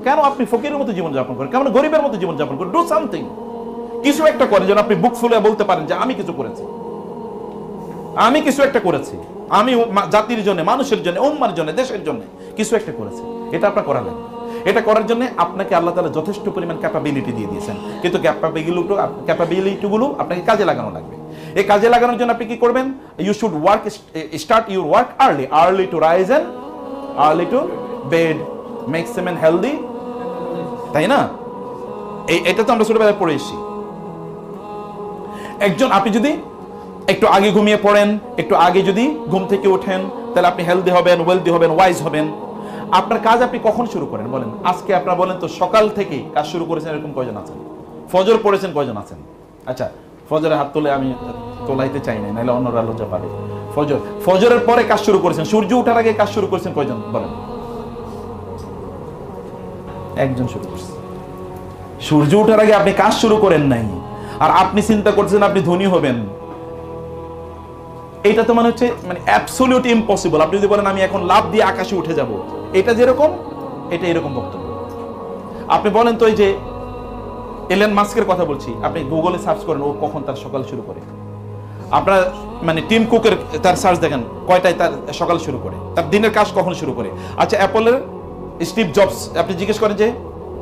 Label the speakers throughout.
Speaker 1: কেন আপনি ফকিরের মতো জীবনযাপন করেন, কেমন গরিবের মতো জীবনযাপন করেন? ডু সামথিং, কিছু একটা করেন যেন আপনি বুক ফুলে বলতে পারেন যে আমি কিছু করেছি, আমি কিছু একটা করেছি, আমি জাতির জন্য, মানুষের জন্য, উম্মার জন্য, দেশের জন্য কিছু একটা করেছি। এটা আপনার করা লাগবে। এটা করার জন্য আপনাকে আল্লাহ তাআলা যথেষ্ট পরিমাণ ক্যাপাবিলিটি দিয়ে দিয়েছেন, কিন্তু ক্যাপাবিলিটিগুলো আপনাকে কাজে লাগানো লাগবে। এই কাজে লাগানোর জন্য আপনি কি করবেন? You should start your work early to rise and early to bed, makes a man healthy, তাই না? এটা তো আমরা ছোটবেলায় পড়ে এসেছি। আপনি যদি একটু আগে ঘুমিয়ে পড়েন, একটু আগে যদি ঘুম থেকে ওঠেন, তাহলে আপনি হেলদি হবেন, ওয়েলদি হবেন, ওয়াইজ হবেন। আপনার কাজ আপনি কখন শুরু করেন বলেন? আজকে আপনারা বলেন তো সকাল থেকে কাজ শুরু করেছেন এরকম কয়জন আছেন? ফজর পড়েছেন কয়জন আছেন? আচ্ছা, ফজরে হাত তুলে, আমি তোলাইতে চাই না, নাহলে অন্যরা লজ্জা পাবে। ফজরের পরে কাজ শুরু করেছেন, সূর্য ওঠার আগে কাজ শুরু করেছেন কয়জন বলেন? একজন শুরু করছে। সূর্য ওঠার আগে আপনি কাজ শুরু করেন নাই, আর আপনি চিন্তা করছেন আপনি ধনী হবেন। এটা তো মানে হচ্ছে অ্যাবসলিউট ইম্পসিবল। আপনি যদি বলেন আমি এখন লাফ দিয়ে আকাশে উঠে যাব, এটা যেরকম, এটা এরকম বক্তব্য। আপনি বলেন তো, এই যে এলন মাস্কের কথা বলছি, আপনি গুগলে সার্চ করেন ও কখন তার সকাল শুরু করে। আপনার টিম কুকের তার সার্চ দেখেন কয়টায় তার সকাল শুরু করে, তার দিনের কাজ কখন শুরু করে। আচ্ছা, অ্যাপলের স্টিভ জবস আপনি জিজ্ঞেস করেন যে,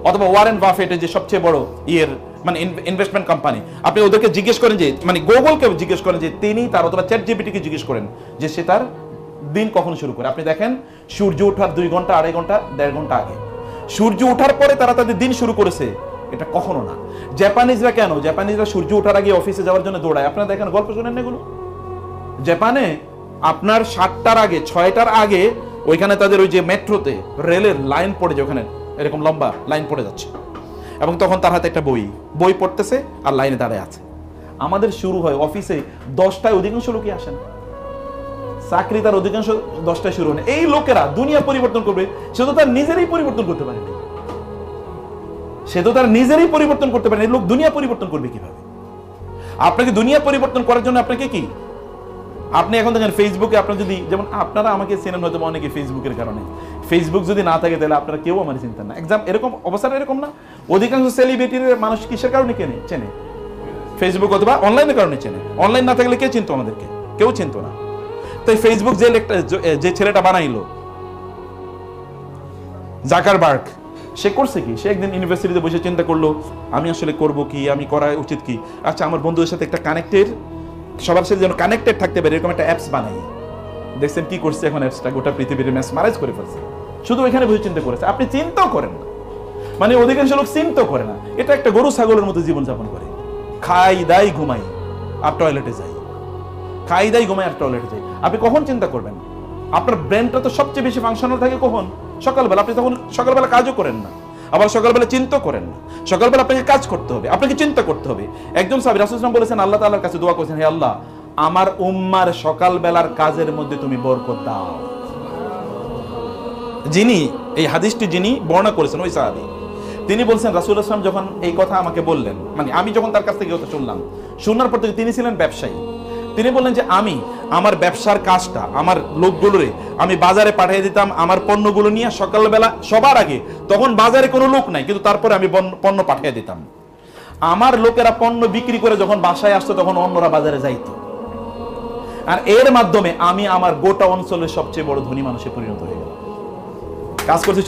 Speaker 1: অথবা ওয়ারেন বাফেটের যে সবচেয়ে বড় ইনভেস্টমেন্ট কোম্পানি, আপনি ওদেরকে জিজ্ঞেস করেন যে, গুগলকে জিজ্ঞেস করেন যে তিনি তার, অথবা চ্যাট জিপিটিকে জিজ্ঞেস করেন যে সে তার দিন কখন শুরু করে। আপনি দেখেন সূর্য ওঠার 2 ঘন্টা, 2.5 ঘন্টা, 1.5 ঘন্টা আগে। সূর্য ওঠার পরে তারা তাদের দিন শুরু করেছে, এটা কখনো না। জাপানিজরা কেন? জাপানিজরা সূর্য ওঠার আগে অফিসে যাওয়ার জন্য দৌড়ায়। আপনারা দেখেন, গল্প শুনেন এগুলো। জাপানে আপনার 7টার আগে, 6টার আগে ওইখানে তাদের ওই যে মেট্রোতে রেলের লাইন পড়ে যায়, ওখানে এরকম লম্বা লাইন পড়ে যাচ্ছে, এবং তখন তার হাতে একটা বই পড়তেছে আর লাইনে দাঁড়ায় আছে। আমাদের শুরু হয় অফিসে 10টায়, অধিকাংশ লোকই আসেন, চাকরি তার অধিকাংশ 10টায় শুরু হয়। এই লোকেরা দুনিয়া পরিবর্তন করবে, সে তো তার নিজেরই পরিবর্তন করতে পারে না। এই লোক দুনিয়া পরিবর্তন করবে কিভাবে? আপনাকে দুনিয়া পরিবর্তন করার জন্য আপনাকে কি, আপনি এখন দেখেন ফেসবুকে, আপনার যদি, যেমন আপনারা আমাকে চেনেন হয়তো অনেকে ফেসবুকের কারণে, ফেসবুক যদি না থাকে তাহলে আপনারা কেউ আমার চিন্তা না। এরকম অবস্থা এরকম না? অধিকাংশ সেলিব্রিটির মানুষ কিসের কারণে চেনে? ফেসবুক অথবা অনলাইনের কারণে চেনে। অনলাইন না থাকলে কে চিনতো আমাদেরকে? কেউ চিনতো না। তাই ফেসবুক যে ছেলেটা বানাইলো, জাকারবার্গ, সে করছে কি? সে একদিন ইউনিভার্সিটিতে বসে চিন্তা করলো, আমি আসলে করব কি, আমি করা উচিত কি। আচ্ছা, আমার বন্ধুদের সাথে একটা সবার সাথে যেন কানেক্টেড থাকতে পারে এরকম একটা অ্যাপস বানাই। দেখছেন কি করছে এখন? অ্যাপসটা গোটা পৃথিবীর ম্যাসমারাইজ করে ফেলছে। শুধু এখানে বসে চিন্তা করেছে, আপনি চিন্তাও করেন না। অধিকাংশ লোক চিন্তাও করে না। এটা একটা গরু ছাগলের মতো জীবনযাপন করে, খাই দাই ঘুমাই আর টয়লেটে যাই, খাই দাই ঘুমাই আর টয়লেটে যাই। আপনি কখন চিন্তা করবেন? আপনার ব্রেনটা তো সবচেয়ে বেশি ফাংশনাল থাকে কখন? সকালবেলা। আপনি তখন সকালবেলা কাজও করেন না, আবার সকালবেলা চিন্তা করেন না। সকালবেলা আপনাকে কাজ করতে হবে, আপনাকে চিন্তা করতে হবে। একজন সাহাবী রাসূল সাল্লাল্লাহু আলাইহি ওয়াসাল্লাম বলেছেন, আল্লাহ তাআলার কাছে দোয়া করেছেন, হে আল্লাহ, আমার উম্মার সকালবেলার কাজের মধ্যে তুমি বরকত দাও। যিনি এই হাদিসটি বর্ণনা করেছেন, ওই সাহাবী, তিনি বলছেন রাসূল সাল্লাল্লাহু আলাইহি ওয়াসাল্লাম যখন এই কথা আমাকে বললেন, আমি যখন তার কাছ থেকে কথা শুনলাম, শোনার পর থেকে, তিনি ছিলেন ব্যবসায়ী, তিনি বললেন যে আমি আমার ব্যবসার কাজটা, আমার লোকগুলোরে আমি বাজারে পাঠিয়ে দিতাম, আমার পণ্যগুলো নিয়ে সকালবেলা সবার আগে। তখন বাজারে কোনো লোক নাই, কিন্তু তারপরে আমি পণ্য পাঠিয়ে দিতাম। আমার লোকেরা পণ্য বিক্রি করে যখন বাসায় আসতো, তখন অন্যরা বাজারে যাইতো, আর এর মাধ্যমে আমি আমার গোটা অঞ্চলের সবচেয়ে বড় ধনী মানুষে পরিণত হয়ে গেলাম। কাজ করছে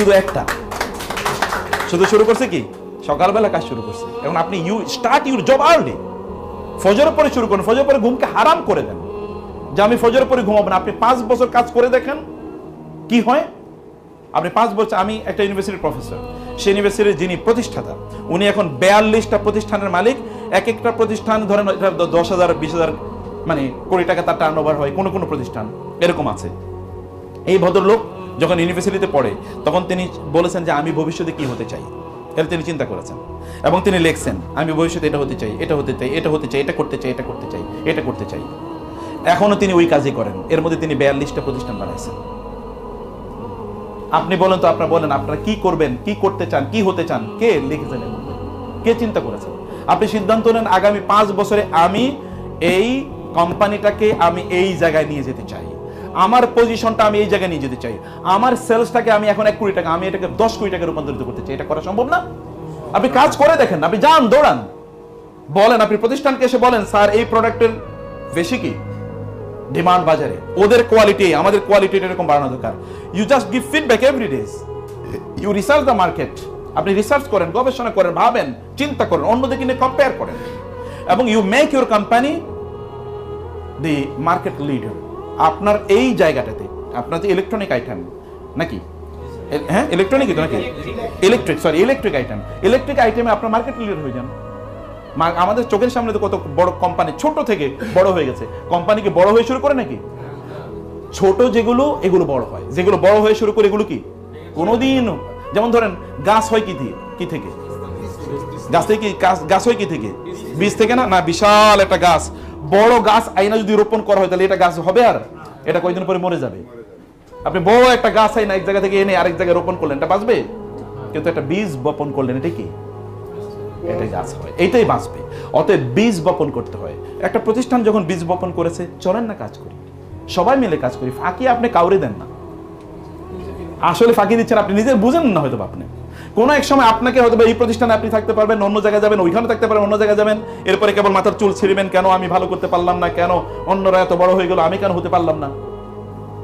Speaker 1: শুরু করছে কি? সকালবেলা কাজ শুরু করছে। এখন আপনি স্টার্ট ইউর জব আর্লি। ফজরের পরে শুরু করেন, ফজরের পরে ঘুমকে হারাম করে দেন যে আমি ফজরের পরে ঘুমাবো না। আপনি 5 বছর কাজ করে দেখেন কি হয়। আপনি 5 বছর, আমি একটা ইউনিভার্সিটির প্রফেসর, সেই ইউনিভার্সিটির যিনি প্রতিষ্ঠাতা, উনি এখন 42টা প্রতিষ্ঠানের মালিক। এক একটা প্রতিষ্ঠান ধরেন 10,000 20,000 কোটি টাকা তার টার্নওভার হয়, কোনো প্রতিষ্ঠান এরকম আছে। এই ভদ্রলোক যখন ইউনিভার্সিটিতে পড়ে, তখন তিনি বলেছেন যে আমি ভবিষ্যতে কি হতে চাই, এটা তিনি চিন্তা করেছেন, এবং তিনি লিখছেন আমি ভবিষ্যতে এটা হতে চাই, এটা হতে চাই, এটা হতে চাই, এটা করতে চাই, এটা করতে চাই, এটা করতে চাই। এখনো তিনি ওই কাজই করেন। এর মধ্যে তিনি 42টা প্রতিষ্ঠান বানাইছেন। আপনি বলেন তো, আপনারা কি করবেন, কি করতে চান, কি হতে চান? কে লিখেছেন? কে চিন্তা করেছেন? আপনি সিদ্ধান্ত নেন, আগামী 5 বছরে আমি এই কোম্পানিটাকে আমি এই জায়গায় নিয়ে যেতে চাই, আমার পজিশনটা আমি এই জায়গায় নিয়ে যেতে চাই, আমার সেলসটাকে আমি এখন 1 কোটি টাকা, আমি এটাকে 10 কোটি টাকা রূপান্তরিত করতে চাই। এটা করা সম্ভব না? আপনি কাজ করে দেখেন, আপনি যান, দৌড়ান, বলেন, আপনি প্রতিষ্ঠানকে এসে বলেন, স্যার এই প্রোডাক্টের বেশি কি ডিমান্ড বাজারে, ওদের কোয়ালিটি আমাদের কোয়ালিটি এরকম বাড়ানো দরকার। You just give feedback every days, you research the market. আপনি রিসার্চ করেন, গবেষণা করেন, ভাবেন, চিন্তা করেন, অন্যদিকে নিয়ে কম্পেয়ার করেন, এবং you make your company the market leader. আপনার এই জায়গাটাতে, আপনার যে ইলেকট্রনিক আইটেম নাকি, হ্যাঁ ইলেকট্রনিক তো নাকি, ইলেকট্রিক আইটেমে আপনার মার্কেট লিডার হয়ে যান। আমাদের চোখের সামনে তো কত বড় কোম্পানি ছোট থেকে বড় হয়ে গেছে। কোম্পানি কি বড় হয়ে শুরু করে নাকি? ছোট যেগুলো এগুলো বড় হয়, যেগুলো বড় হয়ে শুরু করে এগুলো কি কোনোদিন, যেমন ধরেন গাছ হয় কি দিয়ে, কি থেকে, গাছ থেকে কি গাছ হয় কি থেকে, বীজ থেকে না, না বিশাল একটা গাছ, বড় গাছ আইনা যদি রোপণ করা হয় তাহলে এটা গাছ হবে? আর এটা কয়েকদিন পরে মরে যাবে। আপনি বড় একটা গাছ আইনা এক জায়গা থেকে এনে আরেক জায়গায় রোপণ করলেন, এটা বাঁচবে? কিন্তু একটা বীজ বপন করলেন, এটা কি, এটাই গাছ হয়, এইটাই বাঁচবে। অতএব বীজ বপন করতে হয়। একটা প্রতিষ্ঠান যখন বীজ বপন করেছে, চলেন না কাজ করি, সবাই মিলে কাজ করি। ফাঁকি আপনি কাউরে দেন না, আসলে ফাঁকি দিচ্ছেন আপনি নিজে, বুঝেন না হয়তো। আপনি কোনো এক সময় আপনাকে হয়তো এই প্রতিষ্ঠানে আপনি থাকতে পারবেন, অন্য জায়গায় যাবেন, ওইখানে থাকতে পারবেন, অন্য জায়গায় যাবেন, এরপরে কেবল মাথার চুল ছিঁড়বেন, কেন আমি ভালো করতে পারলাম না, কেন অন্যরা এত বড় হয়ে গেল, আমি কেন হতে পারলাম না,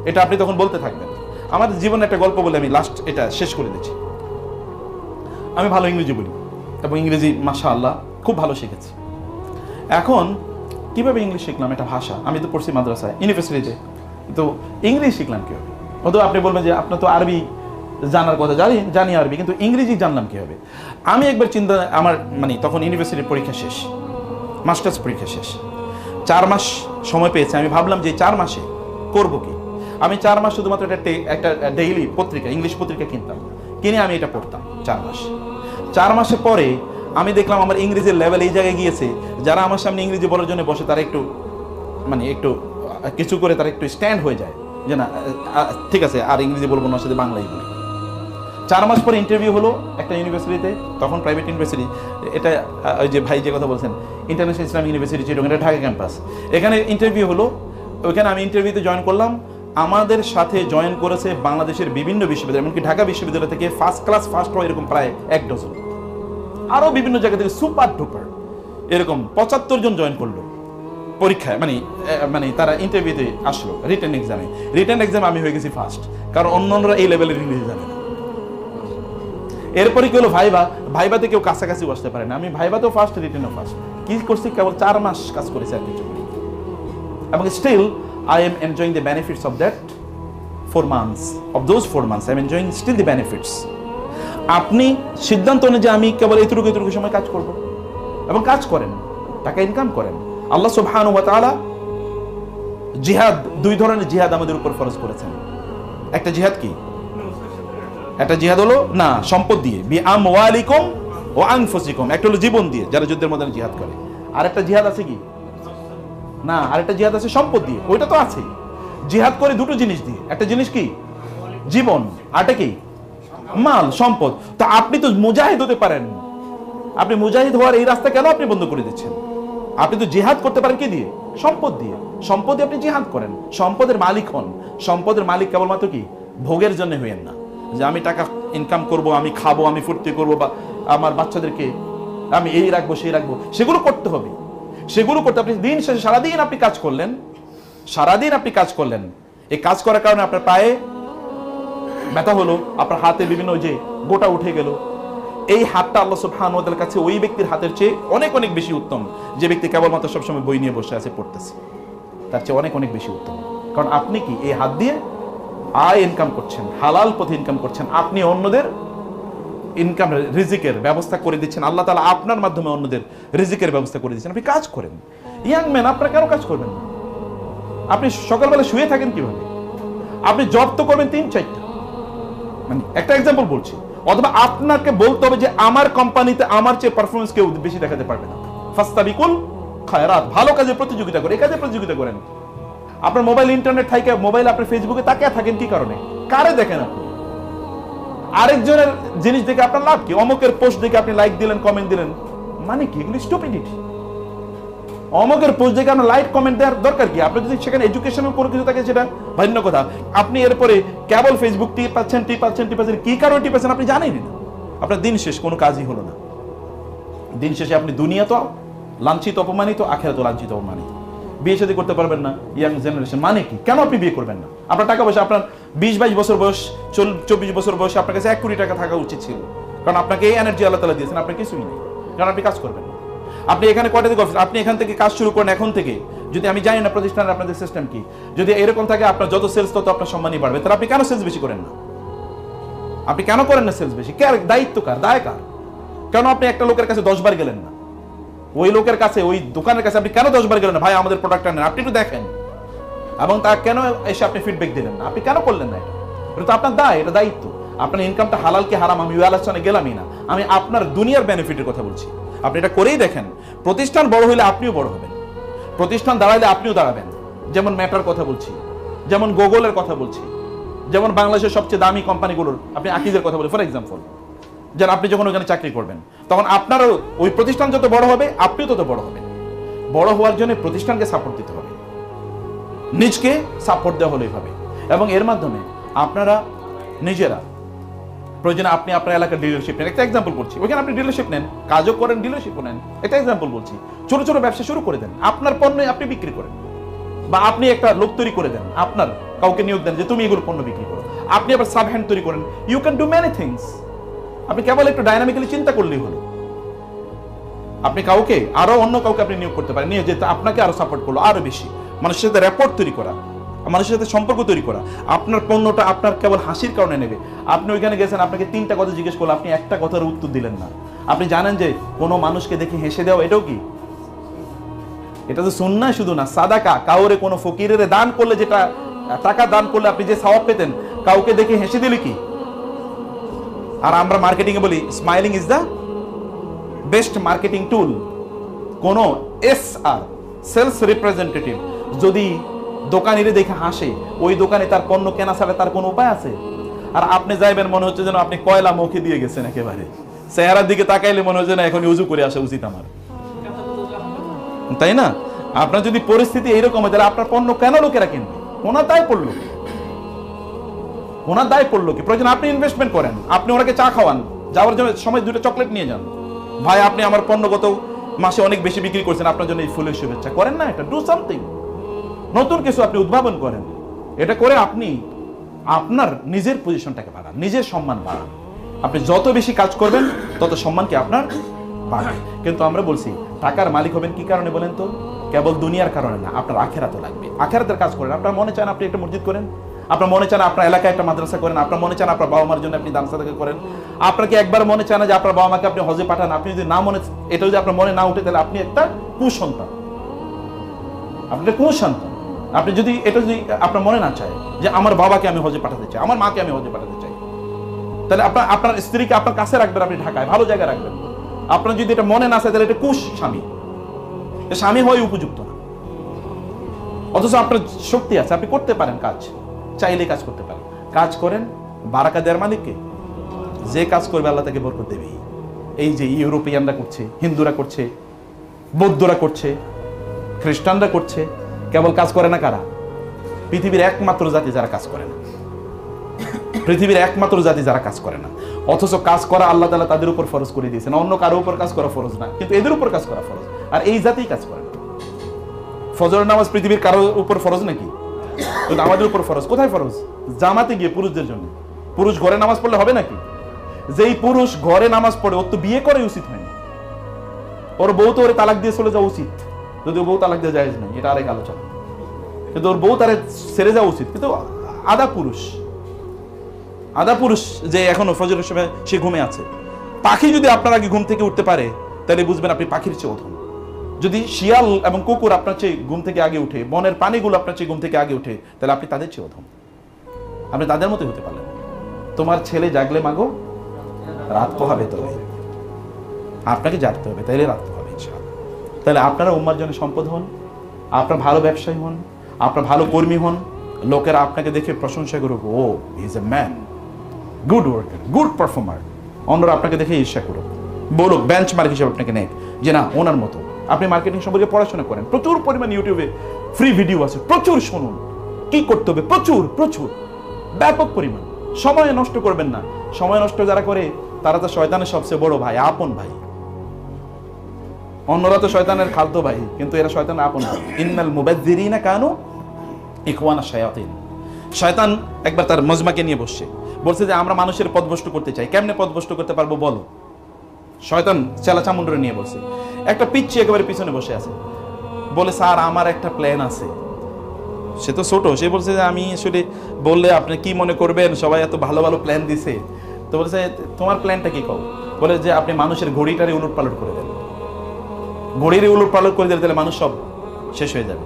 Speaker 1: এটা আপনি তখন বলতে থাকবেন। আমাদের জীবনে একটা গল্প বলে আমি লাস্ট এটা শেষ করে দিচ্ছি। আমি ভালো ইংরেজি বলি এবং ইংরেজি মাশাআল্লাহ খুব ভালো শিখেছি। এখন কিভাবে ইংলিশ শিখলাম? এটা ভাষা, আমি তো পড়ছি মাদ্রাসায়, ইউনিভার্সিটিতে, তো ইংলিশ শিখলাম কীভাবে? অথবা আপনি বলবেন যে আপনার তো আরবি জানার কথা, জানি আরবি, কিন্তু ইংরেজি জানলাম কীভাবে? আমি একবার চিন্তা, আমার মানে তখন ইউনিভার্সিটির পরীক্ষা শেষ, মাস্টার্স পরীক্ষা শেষ, 4 মাস সময় পেয়েছি। আমি ভাবলাম যে 4 মাসে করবো কি। আমি 4 মাস শুধুমাত্র একটা ডেইলি পত্রিকা, ইংলিশ পত্রিকা কিনতাম, কিনে আমি এটা পড়তাম 4 মাস। 4 মাসের পরে আমি দেখলাম আমার ইংরেজির লেভেল এই জায়গায় গিয়েছে, যারা আমার সামনে ইংরেজি বলার জন্য বসে তারা একটু মানে একটু কিছু করে তারা একটু স্ট্যান্ড হয়ে যায়, যে না ঠিক আছে আর ইংরেজি বলবো না, সাথে বাংলাই বলি। 4 মাস পরে ইন্টারভিউ হলো একটা ইউনিভার্সিটিতে, তখন প্রাইভেট ইউনিভার্সিটি, এটা ওই যে ভাই যে কথা বলছেন ইন্টারন্যাশনাল ইসলামিক ইউনিভার্সিটি, এটা ঢাকা ক্যাম্পাস। এখানে ইন্টারভিউ হলো, ওইখানে আমি ইন্টারভিউতে জয়েন করলাম। আমাদের সাথে জয়েন করেছে বাংলাদেশের বিভিন্ন বিশ্ববিদ্যালয়, এমনকি ঢাকা বিশ্ববিদ্যালয় থেকে ফার্স্ট ক্লাস ফার্স্ট হয় এরকম প্রায় 1 ডজন, আরও বিভিন্ন জায়গা থেকে সুপার ডুপার এরকম 75 জন জয়েন করলো পরীক্ষায়, মানে তারা ইন্টারভিউতে আসলো রিটেন এক্সামে আমি হয়ে গেছি ফার্স্ট, কারণ অন্যরা এই লেভেলের ইংরেজি জানে না। এরপরে কি হলো ভাইবাতে কেউ কাছাকাছি বসতে পারে না, আমি ভাইবাতেও ফার্স্ট, রিটেনও ফার্স্ট। কি করছি, কেবল 4 মাস কাজ করেছি আর কিছু, এবং still I am enjoying the benefits of that 4 months, of those 4 months I am enjoying still the benefits. আপনি সিদ্ধান্ত নেন যে আমি কেবল এতটুকু সময় কাজ করব, এবং কাজ করেন, টাকা ইনকাম করেন। আল্লাহ সুবহানাহু ওয়া তাআলা জিহাদ, 2 ধরনের জিহাদ আমাদের উপর ফরজ করেছেন। একটা জিহাদ কি? একটা জিহাদ হলো না সম্পদ দিয়ে, বি আমওয়ালিকুম ওয়া আনফুসিকুম, একটা হলো জীবন দিয়ে যারা যুদ্ধের ময়দানে জিহাদ করে। আর একটা জিহাদ আছে কি না, আরেকটা জিহাদ আছে সম্পদ দিয়ে, ওইটা তো আছেই। জিহাদ করে 2টো জিনিস দিয়ে, একটা জিনিস কি জীবন, আরটা কি মাল, সম্পদ। তো আপনি তো মুজাহিদ হতে পারেন, আপনি মুজাহিদ হওয়ার এই রাস্তা কেন আপনি বন্ধ করে দিচ্ছেন? আপনি তো জিহাদ করতে পারেন কি দিয়ে? সম্পদ দিয়ে। সম্পদে আপনি জিহাদ করেন, সম্পদের মালিক হন। সম্পদের মালিক কেবলমাত্র কি ভোগের জন্য হইয়েন না, যে আমি টাকা ইনকাম করব, আমি খাবো, আমি ফুর্তি করবো, বা আমার বাচ্চাদেরকে আমি এই রাখবো সেই রাখবো, সেগুলো করতে হবে। সেগুলো করতে আপনি দিন শেষে সারাদিন আপনি কাজ করলেন, এই কাজ করার কারণে আপনার পায়ে ব্যথা হলো, আপনার হাতে বিভিন্ন যে গোটা উঠে গেল, এই হাতটা আল্লাহ সুবহানাহু ওয়া তাআলার কাছে ওই ব্যক্তির হাতের চেয়ে অনেক অনেক বেশি উত্তম, যে ব্যক্তি কেবলমাত্র সবসময় বই নিয়ে বসে আছে পড়তেছে, তার চেয়ে অনেক অনেক বেশি উত্তম। কারণ আপনি কি এই হাত দিয়ে আয় ইনকাম করছেন, হালাল পথে ইনকাম করছেন, আপনি অন্যদের ইনকাম রিজিকের ব্যবস্থা করে দিচ্ছেন, আল্লাহ তাআলা আপনার মাধ্যমে অন্যদের রিজিকের ব্যবস্থা করে দিচ্ছেন। আপনি কাজ করেন। ইয়াং ম্যান, আপনারা কেন কাজ করবেন না? আপনি সকালবেলা শুয়ে থাকেন কিভাবে? আপনি জব তো করবেন 3-4টা, মানে একটা এক্সাম্পল বলছি। অথবা আপনাকে বলতে হবে যে আমার কোম্পানিতে আমার চেয়ে পারফরমেন্স কেউ বেশি দেখাতে পারবে না। ফাস্তাবিকুল খায়রাত, ভালো কাজে প্রতিযোগিতা করেন, এই কাজে প্রতিযোগিতা করেন। আপনার মোবাইল ইন্টারনেট থাকে, মোবাইল আপনি ফেসবুকে তাকিয়ে থাকেন কি কারণে? কারে দেখেন আপনি? আরেকজনের জিনিস দেখে আপনার লাভ কি? অমুকের পোস্ট দেখে আপনি লাইক দিলেন, কমেন্ট দিলেন, মানে কি? এগুলো স্টুপিডিটি। অমুকের পোস্ট দেখে আপনার লাইক কমেন্ট দেওয়ার দরকার কি? আপনি যদি সেখানে এডুকেশনাল কোনো কিছু থাকে সেটা ভিন্ন কথা। আপনি এরপরে কেবল ফেসবুক টিপাচ্ছেন, কি কারণে টিপাচ্ছেন আপনি জানেনই না। আপনার দিন শেষ, কোনো কাজই হলো না। দিন শেষে আপনি দুনিয়া তো লাঞ্ছিত অপমানিত, আখেরাত লাঞ্ছিত অপমানিত। বিয়ে শাদী করতে পারবেন না, ইয়াং জেনারেশন মানে কি? কেন আপনি বিয়ে করবেন না? আপনার টাকা পয়সা, আপনার 20-22 বছর বয়স, 24 বছর বয়সে আপনার কাছে 1 কোটি টাকা থাকা উচিত ছিল, কারণ আপনাকে এই এনার্জি আল্লাহ তাআলা দিয়েছেন। আপনার কিছুই নেই, কারণ আপনি কাজ করবেন না। আপনি এখানে কয়টা থেকে অফিস, আপনি এখান থেকে কাজ শুরু করেন এখন থেকে। যদি আমি জানি না প্রতিষ্ঠানের আপনাদের সিস্টেম কি, যদি এরকম থাকে আপনার যত সেলস তত আপনার সম্মানই বাড়বে, তাহলে আপনি কেন সেলস বেশি করেন না? আপনি কেন করেন না সেলস বেশি? দায়িত্ব কার, দায় কার? কেন আপনি একটা লোকের কাছে 10 বার গেলেন না? ওই লোকের কাছে, ওই দোকানের কাছে আপনি কেন 10 বার গেলেন না? ভাই আমাদের প্রোডাক্টটা নেন, আপনি একটু দেখেন, এবং তা কেন এসে আপনি ফিডব্যাক দিলেন না? আপনি কেন করলেন না? এটা তো আপনার দায়, এটা দায়িত্ব। আপনার ইনকামটা হালাল কি হারাম আমি ওই আলোচনায় গেলামই না, আমি আপনার দুনিয়ার বেনিফিটের কথা বলছি। আপনি এটা করেই দেখেন, প্রতিষ্ঠান বড় হলে আপনিও বড় হবেন, প্রতিষ্ঠান দাঁড়াইলে আপনিও দাঁড়াবেন। যেমন মেটার কথা বলছি, যেমন গুগলের কথা বলছি, যেমন বাংলাদেশের সবচেয়ে দামি কোম্পানিগুলোর আপনি আকিজের কথা বলি ফর এক্সাম্পল, যেন আপনি যখন ওখানে চাকরি করবেন তখন আপনারও ওই প্রতিষ্ঠান যত বড় হবে আপনিও তত বড় হবেন। বড় হওয়ার জন্য প্রতিষ্ঠানকে সাপোর্ট দিতে হবে, নিজকে সাপোর্ট দেওয়া হলেই হবে, এবং এর মাধ্যমে আপনারা নিজেরা প্রয়োজনে আপনি আপনার এলাকার ডিলারশিপ নেন। একটা এক্সাম্পল বলছি, ওইখানে আপনি ডিলারশিপ নেন, কাজও করেন, ডিলারশিপও নেন। একটা এক্সাম্পল বলছি, ছোট ছোট ব্যবসা শুরু করে দেন, আপনার পণ্য আপনি বিক্রি করেন, বা আপনি একটা লোক তৈরি করে দেন, আপনার কাউকে নিয়োগ দেন যে তুমি এগুলো পণ্য বিক্রি করো, আপনি আবার সাব হ্যান্ড তৈরি করেন। You can do many things. আপনি কেবল একটু ডাইনামিক্যালি চিন্তা করলেই হলো। আপনি কাউকে আরো অন্য কাউকে আপনি নিয়োগ করতে পারেন, নিয়ে যেতে আপনাকে আরো সাপোর্ট করলো, আরো বেশি মানুষের সাথে র্যাপোর্ট তৈরি করা, মানুষের সাথে সম্পর্ক তৈরি করা। আপনার পণ্যটা আপনার কেবল হাসির কারণে নেবে। আপনি ওইখানে গেছেন, আপনাকে 3টা কথা জিজ্ঞেস করলো, আপনি একটা কথার উত্তর দিলেন না। আপনি জানেন যে কোনো মানুষকে দেখে হেসে দেওয়া এটাও কি? এটা তো সুন্নাহ শুধু না, সাদাকা। কাউরে কোনো ফকিরের দান করলে, যেটা টাকা দান করলে আপনি যে সওয়াব পেতেন, কাউকে দেখে হেসে দিলে কি? আর আমরা মার্কেটিং এ বলি smiling is the best marketing টুল। কোন SR সেলস রিপ্রেজেন্টেটিভ যদি দোকানিরে দেখে হাসে, ওই দোকানে তার পণ্য কেনা ছাড়া তার কোনো উপায় আছে? আর আপনি যাইবেন, মনে হচ্ছে যেন আপনি কয়লা মুখে দিয়ে গেছেন একেবারে। চেহারার দিকে তাকাইলে মনে হচ্ছে না এখন উজু করে আসা উচিত আমার, তাই না? আপনার যদি পরিস্থিতি এইরকম হয়, তাহলে আপনার পণ্য কেন লোকেরা কিনবে? ওনার দায় পড়লো কি? ওনার দায় পড়লো কি? প্রয়োজন আপনি ইনভেস্টমেন্ট করেন, আপনি ওনাকে চা খাওয়ান, যাওয়ার জন্য সময় 2টা চকলেট নিয়ে যান। ভাই আপনি আমার পণ্য গত মাসে অনেক বেশি বিক্রি করছেন, আপনার জন্য এই ফুলের শুভেচ্ছা। করেন না এটা? ডু সামথিং, নতুন কিছু আপনি উদ্ভাবন করেন। এটা করে আপনি আপনার নিজের পজিশনটাকে বাড়ান, নিজের সম্মান বাড়ান। আপনি যত বেশি কাজ করবেন তত সম্মান কি আপনার বাড়বে। কিন্তু আমরা বলছি টাকার মালিক হবেন কি কারণে বলেন তো? কেবল দুনিয়ার কারণে না, আপনার আখেরাতও লাগবে। আখেরাতের কাজ করেন। আপনার মনে চান আপনি একটা মসজিদ করেন, আপনার মনে চান আপনার এলাকায় একটা মাদ্রাসা করেন, আপনার মনে চান আপনার বাবা মার জন্য আপনি দান সাদাকা করেন। আপনাকে একবার মনে চান যে আপনার বাবা মাকে আপনি হজে পাঠান। আপনি যদি না মনে, এটা যদি আপনার মনে না উঠে, তাহলে আপনি একটা কুসন্তান, আপনি একটা কুসন্তান। আপনি যদি এটা যদি আপনার মনে না চায় যে আমার বাবাকে আমি হজে পাঠাতে চাই, আমার মাকে আমি হজে পাঠাতে চাই, তাহলে আপনার স্ত্রীকে আপনার কাছে রাখবেন, আপনি ঢাকায় ভালো জায়গায় রাখবেন। আপনার যদি এটা মনে না চায়, তাহলে এটা কুশ স্বামী, স্বামী হয় উপযুক্ত না। অথচ আপনার শক্তি আছে, আপনি করতে পারেন কাজ, চাইলে কাজ করতে পারেন। কাজ করেন, বারাকা দেওয়ার মালিককে। যে কাজ করবে আল্লাহ তাকে বরকত দেবেই। এই যে ইউরোপিয়ানরা করছে, হিন্দুরা করছে, বৌদ্ধরা করছে, খ্রিস্টানরা করছে, কেবল কাজ করে না কারা? পৃথিবীর একমাত্র জাতি যারা কাজ করে না, পৃথিবীর একমাত্র জাতি যারা কাজ করে না। অথচ কাজ করা আল্লাহ তাআলা তাদের উপর ফরজ করে দিয়েছেন, অন্য কারো উপর কাজ করা ফরজ না, কিন্তু এদের উপর কাজ করা ফরজ। আর এই জাতিই কাজ করে না। ফজরের নামাজ পৃথিবীর কারো উপর ফরজ নাকি? কিন্তু আমাদের উপর ফরজ। কোথায় ফরজ? জামাতে গিয়ে পুরুষদের জন্য। পুরুষ ঘরে নামাজ পড়লে হবে নাকি? যেই পুরুষ ঘরে নামাজ পড়ে, ওর তো বিয়ে করে উচিত হয়নি, ওর বউ তো ওরে তালাক দিয়ে চলে যাওয়া উচিত, যদি বউ তালাক দিয়ে জায়েজ নাই, এটা আরেক আলোচনা। কিন্তু ওর বউ তারে ছেড়ে যাওয়া উচিত। কিন্তু আধা পুরুষ যে এখনো ফজরের সময় সে ঘুমে আছে। পাখি যদি আপনার আগে ঘুম থেকে উঠতে পারে, তাহলে বুঝবেন আপনি পাখির চেয়ে অধম। যদি শিয়াল এবং কুকুর আপনার চেয়ে ঘুম থেকে আগে উঠে, বনের প্রাণীগুলো আপনার চেয়ে ঘুম থেকে আগে উঠে, তাহলে আপনি তাদের চেয়ে অধম। আপনি তাদের মতোই হতে পারলেন। তোমার ছেলে জাগলে মাগো রাত পোহাবে, তবে আপনাকে জাগতে হবে, তাইলে রাত পোহাবে ইনশাআল্লাহ। তাহলে আপনারা উম্মার জন্য সম্পদ হন, আপনার ভালো ব্যবসায়ী হন, আপনার ভালো কর্মী হন। লোকেরা আপনাকে দেখে প্রশংসা করুক, oh he is a man, good worker, good performer. অন্যরা আপনাকে দেখে ঈর্ষা করুক, বলুক, বেঞ্চমার্ক হিসেবে আপনাকে নেক, যে না ওনার মতো। আপনি মার্কেটিং সম্পর্কে পড়াশোনা করেন, প্রচুর পরিমাণ ইউটিউবে ফ্রি ভিডিও আছে, প্রচুর শুনুন, কি করতে হবে? প্রচুর প্রচুর ব্যাপক পরিমাণ। সময় নষ্ট করবেন না। সময় নষ্ট যারা করে তারা তো শয়তানের সবচেয়ে বড় ভাই, আপন ভাই। অন্যরা তো শয়তানের খালতো ভাই, কিন্তু এরা শয়তানের আপন ভাই। ইন্নাল মুবাজ্জিরিনা কানু ইখওয়ানা শায়াতিন। শয়তান একবার তার মজমাকে নিয়ে বলছে যে আমরা মানুষের পথভ্রষ্ট করতে চাই, কেমনে পথভ্রষ্ট করতে পারবো বলো। শয়তান চেলা চামুন্ডরে নিয়ে বলছে, একটা পিচ্চি একেবারে পিছনে বসে আছে, বলে স্যার আমার একটা প্ল্যান আছে। সে তো ছোট, সে বলছে যে আমি আসলে বললে আপনি কি মনে করবেন, সবাই এত ভালো ভালো প্ল্যান দিছে। তো বলছে তোমার প্ল্যানটা কি কও? বলে যে আপনি মানুষের ঘড়িটারে উলট পালট করে দেন, ঘড়ির উলট পালট করে দিলে মানুষ সব শেষ হয়ে যাবে।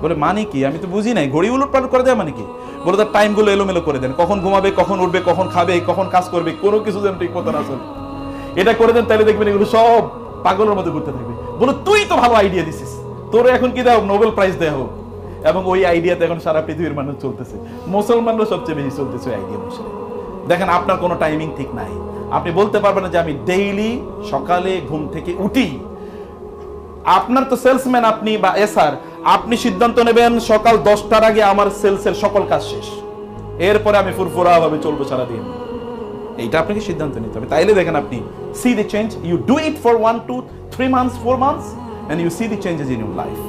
Speaker 1: বলে মানে কি? আমি তো বুঝি নাই, ঘড়ি উলট পালট করে দেয় মানে কি? বলে তার টাইমগুলো এলোমেলো করে দেন, কখন ঘুমাবে, কখন উঠবে, কখন খাবে, কখন কাজ করবে, কোনো কিছু যেন ঠিক মতো না চলে। এটা করে দেন, তাহলে দেখবেন এগুলো সব পাগলের মধ্যে ঘুরতে থাকবে। বলে তুই তো ভালো আইডিয়া দিছিস, তোর এখন কি দেওয়া হোক, নোবেল প্রাইজ দেওয়া হোক। এবং ওই আইডিয়াতে এখন সারা পৃথিবীর মানুষ চলতেছে, মুসলমানরা সবচেয়ে বেশি চলতেছে ওই আইডিয়া বসে। দেখেন আপনার কোনো টাইমিং ঠিক নাই, আপনি বলতে পারবেন না যে আমি ডেইলি সকালে ঘুম থেকে উঠি। আপনার তো সেলসম্যান আপনি বা এসআর, আপনি সিদ্ধান্ত নেবেন সকাল 10টার আগে আমার সেলসের সকল কাজ শেষ, এরপরে আমি ফুরফুরা ভাবে চলবো সারাদিন। এইটা আপনাকে সিদ্ধান্ত নিতে হবে। তাইলে দেখেন আপনি see the change, you do it for 1 2 3 months 4 months and you see the changes in your life.